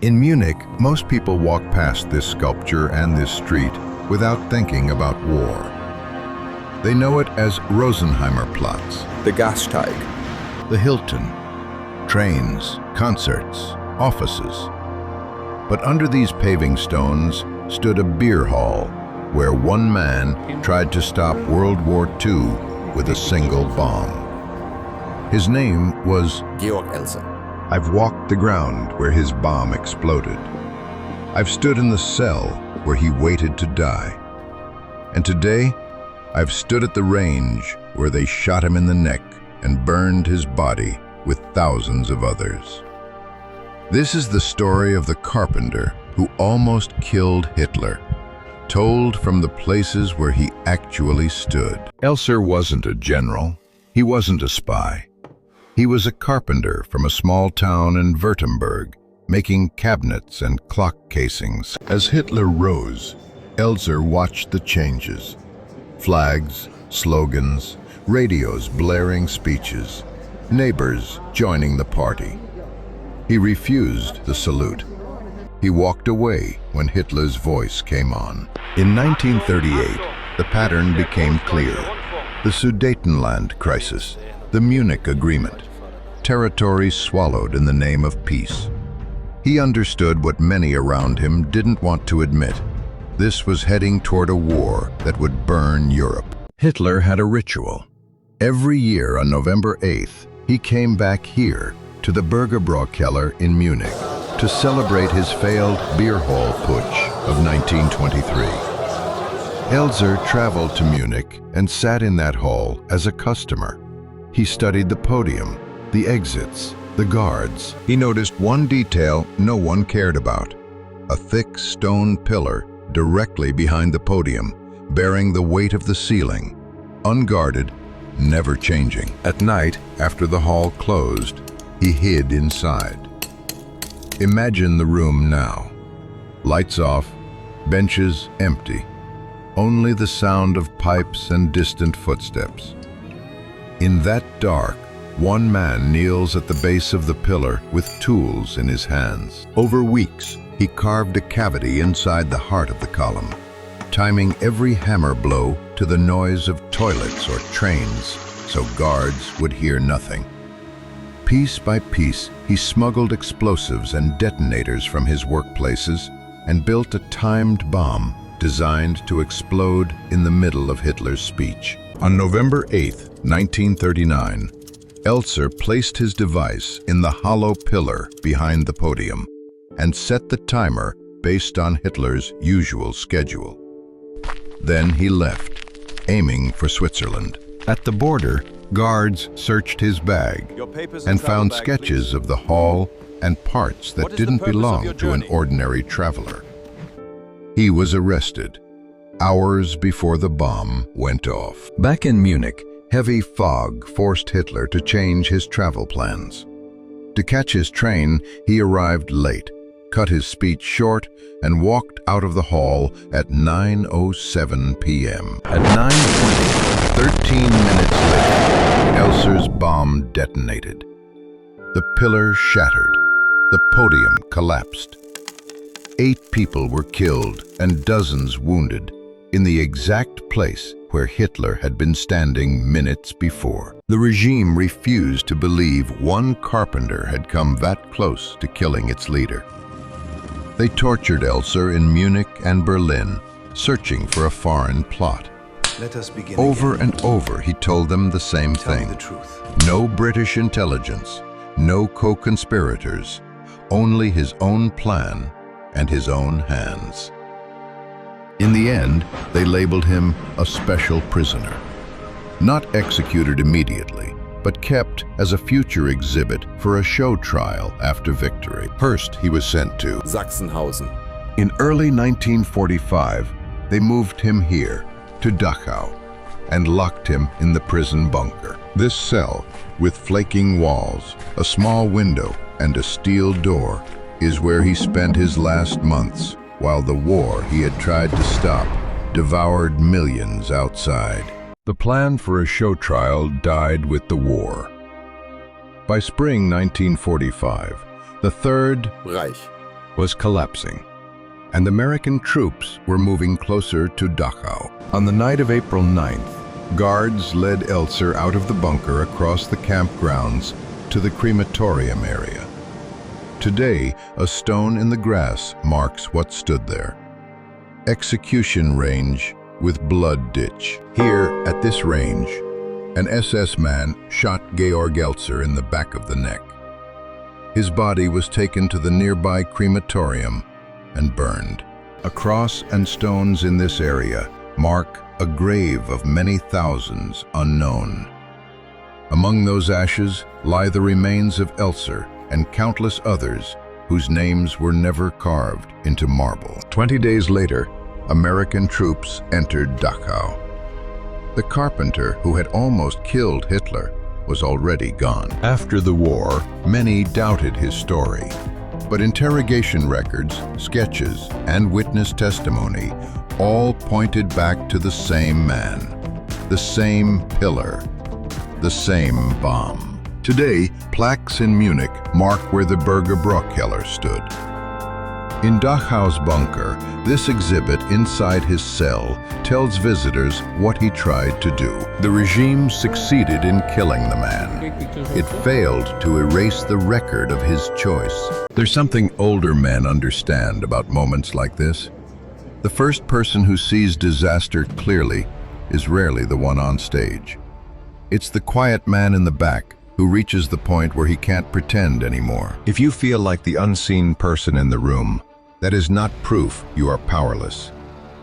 In Munich, most people walk past this sculpture and this street without thinking about war. They know it as Rosenheimerplatz, the Gasteig, the Hilton, trains, concerts, offices. But under these paving stones stood a beer hall where one man tried to stop World War II with a single bomb. His name was Georg Elser. I've walked the ground where his bomb exploded. I've stood in the cell where he waited to die. And today, I've stood at the range where they shot him in the neck and burned his body with thousands of others. This is the story of the carpenter who almost killed Hitler, told from the places where he actually stood. Elser wasn't a general. He wasn't a spy. He was a carpenter from a small town in Württemberg, making cabinets and clock casings. As Hitler rose, Elser watched the changes. Flags, slogans, radios blaring speeches, neighbors joining the party. He refused the salute. He walked away when Hitler's voice came on. In 1938, the pattern became clear. The Sudetenland crisis, the Munich Agreement, territory swallowed in the name of peace. He understood what many around him didn't want to admit. This was heading toward a war that would burn Europe. Hitler had a ritual. Every year on November 8th, he came back here to the Bürgerbräukeller in Munich to celebrate his failed beer hall putsch of 1923. Elser traveled to Munich and sat in that hall as a customer. He studied the podium, the exits, the guards. He noticed one detail no one cared about: a thick stone pillar directly behind the podium, bearing the weight of the ceiling, unguarded, never changing. At night, after the hall closed, he hid inside. Imagine the room now. Lights off, benches empty, only the sound of pipes and distant footsteps. In that dark, one man kneels at the base of the pillar with tools in his hands. Over weeks, he carved a cavity inside the heart of the column, timing every hammer blow to the noise of toilets or trains so guards would hear nothing. Piece by piece, he smuggled explosives and detonators from his workplaces and built a timed bomb designed to explode in the middle of Hitler's speech. On November 8, 1939, Elser placed his device in the hollow pillar behind the podium and set the timer based on Hitler's usual schedule. Then he left, aiming for Switzerland. At the border, guards searched his bag and found sketches of the hall and parts that didn't belong to an ordinary traveler. He was arrested hours before the bomb went off. Back in Munich, heavy fog forced Hitler to change his travel plans. To catch his train, he arrived late, cut his speech short, and walked out of the hall at 9:07 p.m. At 9:20, 13 minutes later, Elser's bomb detonated. The pillar shattered. The podium collapsed. 8 people were killed and dozens wounded in the exact place where Hitler had been standing minutes before. The regime refused to believe one carpenter had come that close to killing its leader. They tortured Elser in Munich and Berlin, searching for a foreign plot. Let us begin Over again. and over he told them the same Tell me thing. the truth. No British intelligence, no co-conspirators, only his own plan and his own hands. In the end, they labeled him a special prisoner. Not executed immediately, but kept as a future exhibit for a show trial after victory. First, he was sent to Sachsenhausen. In early 1945, they moved him here, to Dachau, and locked him in the prison bunker. This cell, with flaking walls, a small window, and a steel door, is where he spent his last months, while the war he had tried to stop devoured millions outside. The plan for a show trial died with the war. By spring 1945, the Third Reich was collapsing, and American troops were moving closer to Dachau. On the night of April 9th, guards led Elser out of the bunker across the campgrounds to the crematorium area. Today, a stone in the grass marks what stood there. Execution range with blood ditch. Here, at this range, an SS man shot Georg Elser in the back of the neck. His body was taken to the nearby crematorium and burned. A cross and stones in this area mark a grave of many thousands unknown. Among those ashes lie the remains of Elser and countless others whose names were never carved into marble. 20 days later, American troops entered Dachau. The carpenter who had almost killed Hitler was already gone. After the war, many doubted his story. But interrogation records, sketches, and witness testimony all pointed back to the same man, the same pillar, the same bomb. Today, plaques in Munich mark where the Bürgerbräukeller stood. In Dachau's bunker, this exhibit inside his cell tells visitors what he tried to do. The regime succeeded in killing the man. It failed to erase the record of his choice. There's something older men understand about moments like this. The first person who sees disaster clearly is rarely the one on stage. It's the quiet man in the back who reaches the point where he can't pretend anymore. If you feel like the unseen person in the room, that is not proof you are powerless.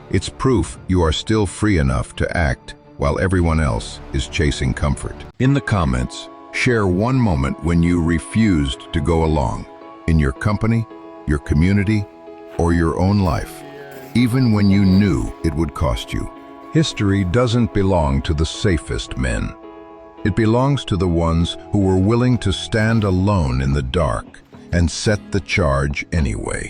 It's proof you are still free enough to act while everyone else is chasing comfort. In the comments, share one moment when you refused to go along, in your company, your community, or your own life, even when you knew it would cost you. History doesn't belong to the safest men. It belongs to the ones who were willing to stand alone in the dark and set the charge anyway.